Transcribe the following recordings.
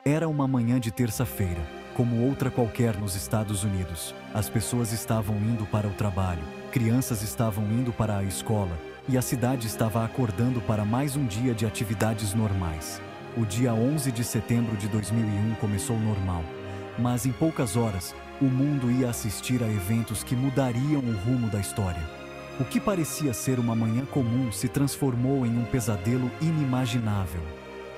Era uma manhã de terça-feira, como outra qualquer nos Estados Unidos. As pessoas estavam indo para o trabalho, crianças estavam indo para a escola e a cidade estava acordando para mais um dia de atividades normais. O dia 11 de setembro de 2001 começou normal, mas em poucas horas, o mundo ia assistir a eventos que mudariam o rumo da história. O que parecia ser uma manhã comum se transformou em um pesadelo inimaginável.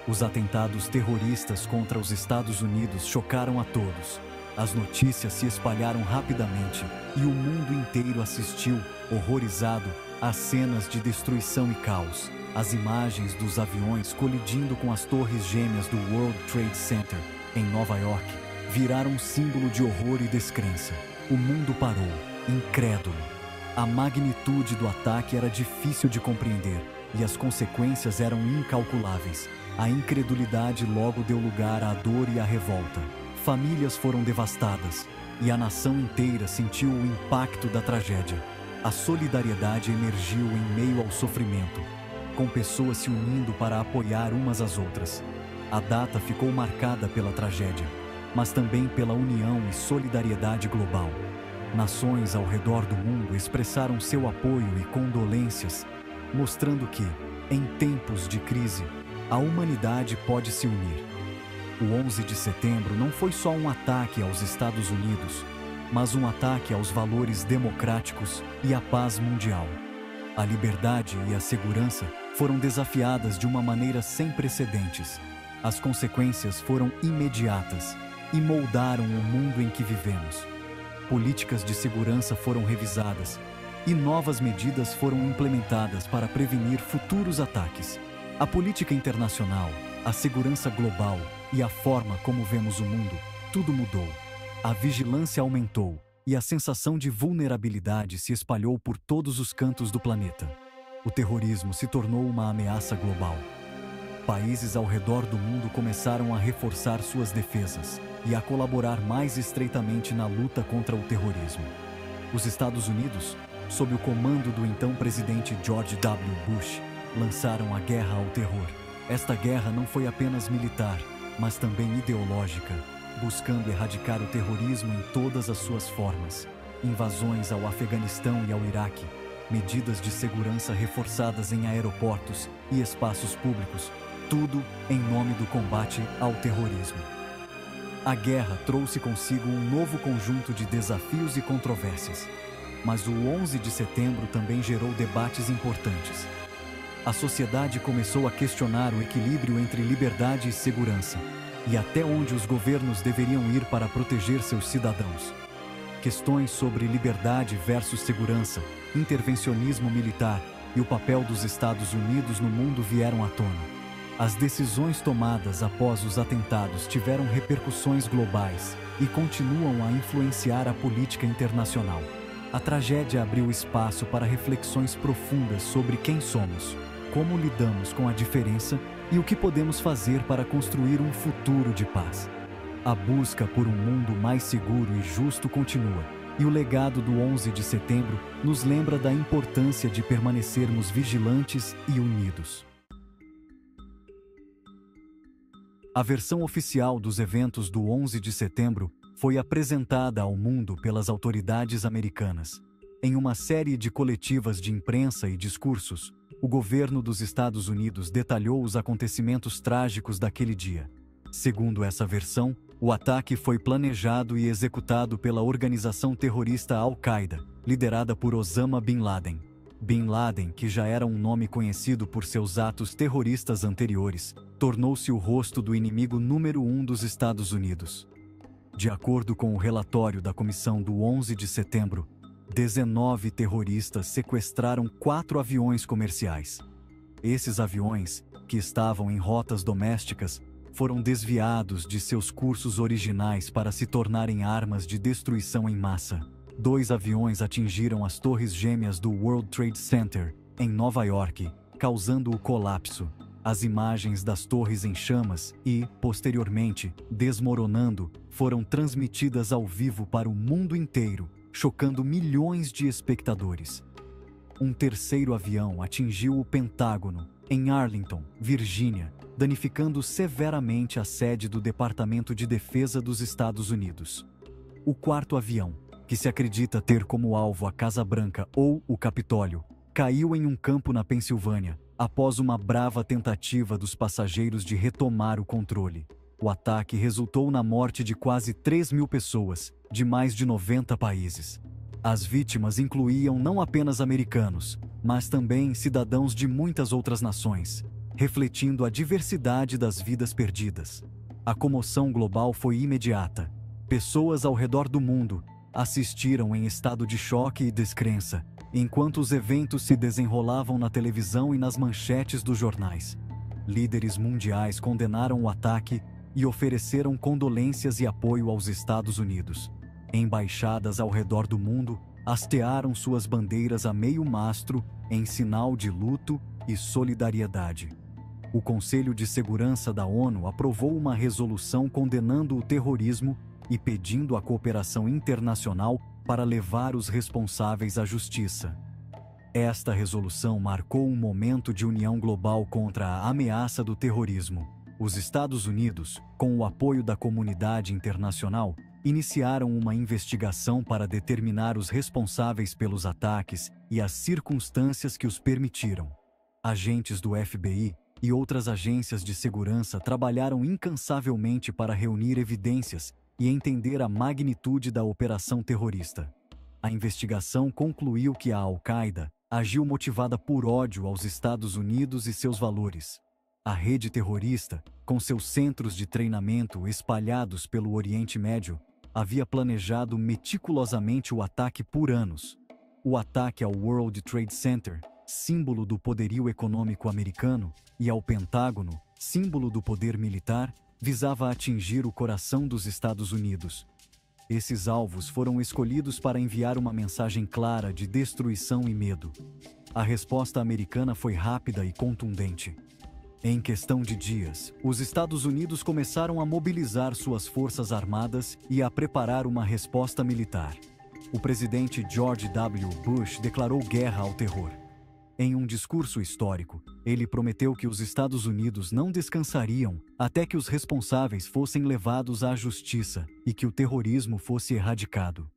Os atentados terroristas contra os Estados Unidos chocaram a todos. As notícias se espalharam rapidamente e o mundo inteiro assistiu, horrorizado, às cenas de destruição e caos. As imagens dos aviões colidindo com as torres gêmeas do World Trade Center, em Nova York, viraram um símbolo de horror e descrença. O mundo parou, incrédulo. A magnitude do ataque era difícil de compreender e as consequências eram incalculáveis. A incredulidade logo deu lugar à dor e à revolta. Famílias foram devastadas e a nação inteira sentiu o impacto da tragédia. A solidariedade emergiu em meio ao sofrimento, com pessoas se unindo para apoiar umas às outras. A data ficou marcada pela tragédia, mas também pela união e solidariedade global. Nações ao redor do mundo expressaram seu apoio e condolências, mostrando que, em tempos de crise, a humanidade pode se unir. O 11 de setembro não foi só um ataque aos Estados Unidos, mas um ataque aos valores democráticos e à paz mundial. A liberdade e a segurança foram desafiadas de uma maneira sem precedentes. As consequências foram imediatas e moldaram o mundo em que vivemos. Políticas de segurança foram revisadas e novas medidas foram implementadas para prevenir futuros ataques. A política internacional, a segurança global e a forma como vemos o mundo, tudo mudou. A vigilância aumentou e a sensação de vulnerabilidade se espalhou por todos os cantos do planeta. O terrorismo se tornou uma ameaça global. Países ao redor do mundo começaram a reforçar suas defesas e a colaborar mais estreitamente na luta contra o terrorismo. Os Estados Unidos, sob o comando do então presidente George W. Bush, lançaram a guerra ao terror. Esta guerra não foi apenas militar, mas também ideológica, buscando erradicar o terrorismo em todas as suas formas. Invasões ao Afeganistão e ao Iraque, medidas de segurança reforçadas em aeroportos e espaços públicos, tudo em nome do combate ao terrorismo. A guerra trouxe consigo um novo conjunto de desafios e controvérsias, mas o 11 de setembro também gerou debates importantes. A sociedade começou a questionar o equilíbrio entre liberdade e segurança, e até onde os governos deveriam ir para proteger seus cidadãos. Questões sobre liberdade versus segurança, intervencionismo militar e o papel dos Estados Unidos no mundo vieram à tona. As decisões tomadas após os atentados tiveram repercussões globais e continuam a influenciar a política internacional. A tragédia abriu espaço para reflexões profundas sobre quem somos, como lidamos com a diferença e o que podemos fazer para construir um futuro de paz. A busca por um mundo mais seguro e justo continua, e o legado do 11 de setembro nos lembra da importância de permanecermos vigilantes e unidos. A versão oficial dos eventos do 11 de setembro foi apresentada ao mundo pelas autoridades americanas. Em uma série de coletivas de imprensa e discursos, o governo dos Estados Unidos detalhou os acontecimentos trágicos daquele dia. Segundo essa versão, o ataque foi planejado e executado pela organização terrorista Al-Qaeda, liderada por Osama Bin Laden. Bin Laden, que já era um nome conhecido por seus atos terroristas anteriores, tornou-se o rosto do inimigo número 1 dos Estados Unidos. De acordo com o relatório da comissão do 11 de setembro, 19 terroristas sequestraram 4 aviões comerciais. Esses aviões, que estavam em rotas domésticas, foram desviados de seus cursos originais para se tornarem armas de destruição em massa. 2 aviões atingiram as torres gêmeas do World Trade Center, em Nova York, causando o colapso. As imagens das torres em chamas e, posteriormente, desmoronando, foram transmitidas ao vivo para o mundo inteiro, chocando milhões de espectadores. Um terceiro avião atingiu o Pentágono, em Arlington, Virgínia, danificando severamente a sede do Departamento de Defesa dos Estados Unidos. O quarto avião, que se acredita ter como alvo a Casa Branca ou o Capitólio, caiu em um campo na Pensilvânia, após uma brava tentativa dos passageiros de retomar o controle. O ataque resultou na morte de quase 3.000 pessoas, de mais de 90 países. As vítimas incluíam não apenas americanos, mas também cidadãos de muitas outras nações, refletindo a diversidade das vidas perdidas. A comoção global foi imediata. Pessoas ao redor do mundo assistiram em estado de choque e descrença, enquanto os eventos se desenrolavam na televisão e nas manchetes dos jornais. Líderes mundiais condenaram o ataque e ofereceram condolências e apoio aos Estados Unidos. Embaixadas ao redor do mundo hastearam suas bandeiras a meio mastro em sinal de luto e solidariedade. O Conselho de Segurança da ONU aprovou uma resolução condenando o terrorismo e pedindo a cooperação internacional para levar os responsáveis à justiça. Esta resolução marcou um momento de união global contra a ameaça do terrorismo. Os Estados Unidos, com o apoio da comunidade internacional, iniciaram uma investigação para determinar os responsáveis pelos ataques e as circunstâncias que os permitiram. Agentes do FBI e outras agências de segurança trabalharam incansavelmente para reunir evidências e entender a magnitude da operação terrorista. A investigação concluiu que a Al-Qaeda agiu motivada por ódio aos Estados Unidos e seus valores. A rede terrorista, com seus centros de treinamento espalhados pelo Oriente Médio, havia planejado meticulosamente o ataque por anos. O ataque ao World Trade Center, símbolo do poderio econômico americano, e ao Pentágono, símbolo do poder militar, visava atingir o coração dos Estados Unidos. Esses alvos foram escolhidos para enviar uma mensagem clara de destruição e medo. A resposta americana foi rápida e contundente. Em questão de dias, os Estados Unidos começaram a mobilizar suas forças armadas e a preparar uma resposta militar. O presidente George W. Bush declarou guerra ao terror. Em um discurso histórico, ele prometeu que os Estados Unidos não descansariam até que os responsáveis fossem levados à justiça e que o terrorismo fosse erradicado.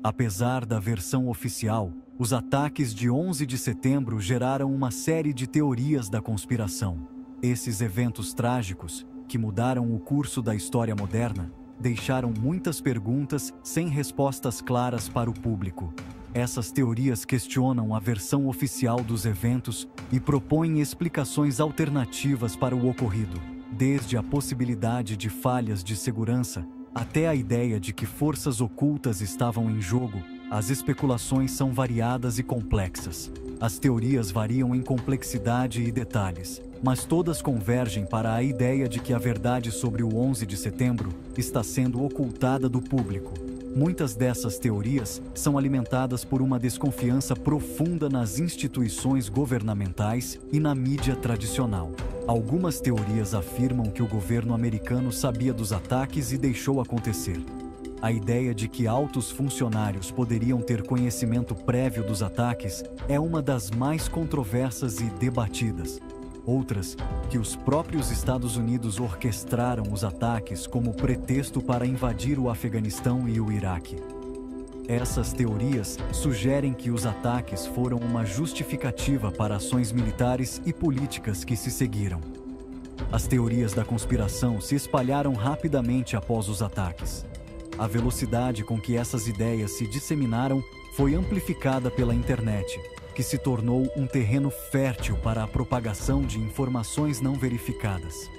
Apesar da versão oficial, os ataques de 11 de setembro geraram uma série de teorias da conspiração. Esses eventos trágicos, que mudaram o curso da história moderna, deixaram muitas perguntas sem respostas claras para o público. Essas teorias questionam a versão oficial dos eventos e propõem explicações alternativas para o ocorrido, desde a possibilidade de falhas de segurança até a ideia de que forças ocultas estavam em jogo. As especulações são variadas e complexas. As teorias variam em complexidade e detalhes, mas todas convergem para a ideia de que a verdade sobre o 11 de setembro está sendo ocultada do público. Muitas dessas teorias são alimentadas por uma desconfiança profunda nas instituições governamentais e na mídia tradicional. Algumas teorias afirmam que o governo americano sabia dos ataques e deixou acontecer. A ideia de que altos funcionários poderiam ter conhecimento prévio dos ataques é uma das mais controversas e debatidas. Outras, que os próprios Estados Unidos orquestraram os ataques como pretexto para invadir o Afeganistão e o Iraque. Essas teorias sugerem que os ataques foram uma justificativa para ações militares e políticas que se seguiram. As teorias da conspiração se espalharam rapidamente após os ataques. A velocidade com que essas ideias se disseminaram foi amplificada pela internet, que se tornou um terreno fértil para a propagação de informações não verificadas.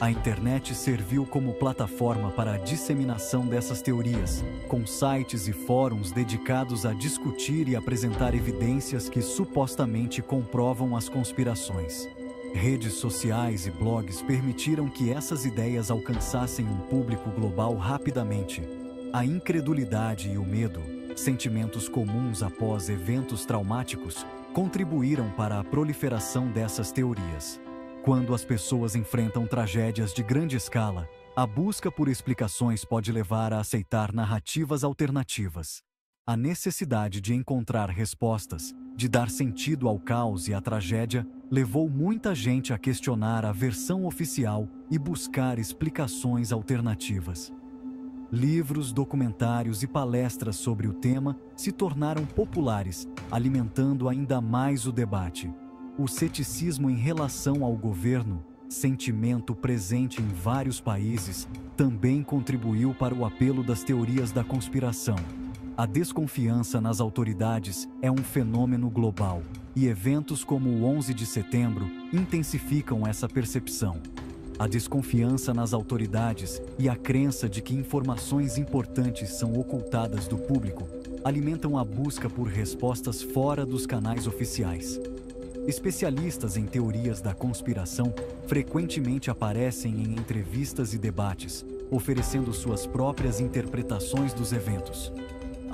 A internet serviu como plataforma para a disseminação dessas teorias, com sites e fóruns dedicados a discutir e apresentar evidências que supostamente comprovam as conspirações. Redes sociais e blogs permitiram que essas ideias alcançassem um público global rapidamente. A incredulidade e o medo, sentimentos comuns após eventos traumáticos, contribuíram para a proliferação dessas teorias. Quando as pessoas enfrentam tragédias de grande escala, a busca por explicações pode levar a aceitar narrativas alternativas. A necessidade de encontrar respostas de dar sentido ao caos e à tragédia, levou muita gente a questionar a versão oficial e buscar explicações alternativas. Livros, documentários e palestras sobre o tema se tornaram populares, alimentando ainda mais o debate. O ceticismo em relação ao governo, sentimento presente em vários países, também contribuiu para o apelo das teorias da conspiração. A desconfiança nas autoridades é um fenômeno global, e eventos como o 11 de setembro intensificam essa percepção. A desconfiança nas autoridades e a crença de que informações importantes são ocultadas do público alimentam a busca por respostas fora dos canais oficiais. Especialistas em teorias da conspiração frequentemente aparecem em entrevistas e debates, oferecendo suas próprias interpretações dos eventos.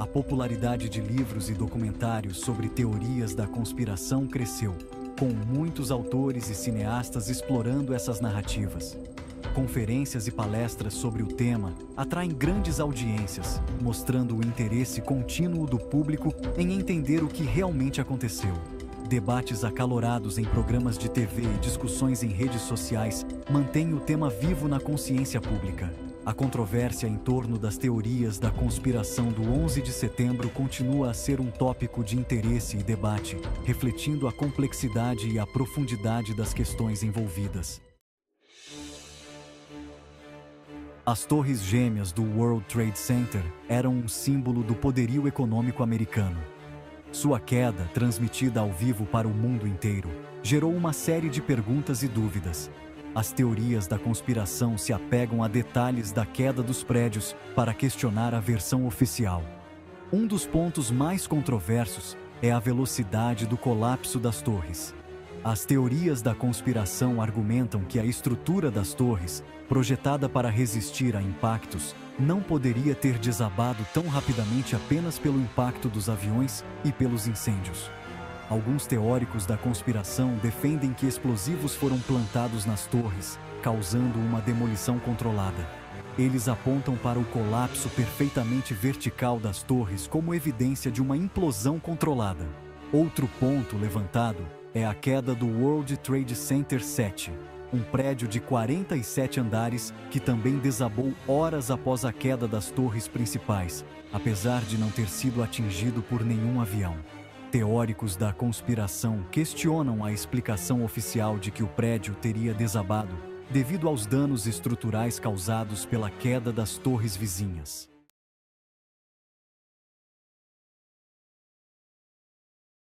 A popularidade de livros e documentários sobre teorias da conspiração cresceu, com muitos autores e cineastas explorando essas narrativas. Conferências e palestras sobre o tema atraem grandes audiências, mostrando o interesse contínuo do público em entender o que realmente aconteceu. Debates acalorados em programas de TV e discussões em redes sociais mantêm o tema vivo na consciência pública. A controvérsia em torno das teorias da conspiração do 11 de setembro continua a ser um tópico de interesse e debate, refletindo a complexidade e a profundidade das questões envolvidas. As Torres Gêmeas do World Trade Center eram um símbolo do poderio econômico americano. Sua queda, transmitida ao vivo para o mundo inteiro, gerou uma série de perguntas e dúvidas. As teorias da conspiração se apegam a detalhes da queda dos prédios para questionar a versão oficial. Um dos pontos mais controversos é a velocidade do colapso das torres. As teorias da conspiração argumentam que a estrutura das torres, projetada para resistir a impactos, não poderia ter desabado tão rapidamente apenas pelo impacto dos aviões e pelos incêndios. Alguns teóricos da conspiração defendem que explosivos foram plantados nas torres, causando uma demolição controlada. Eles apontam para o colapso perfeitamente vertical das torres como evidência de uma implosão controlada. Outro ponto levantado é a queda do World Trade Center 7, um prédio de 47 andares que também desabou horas após a queda das torres principais, apesar de não ter sido atingido por nenhum avião. Teóricos da conspiração questionam a explicação oficial de que o prédio teria desabado devido aos danos estruturais causados pela queda das torres vizinhas.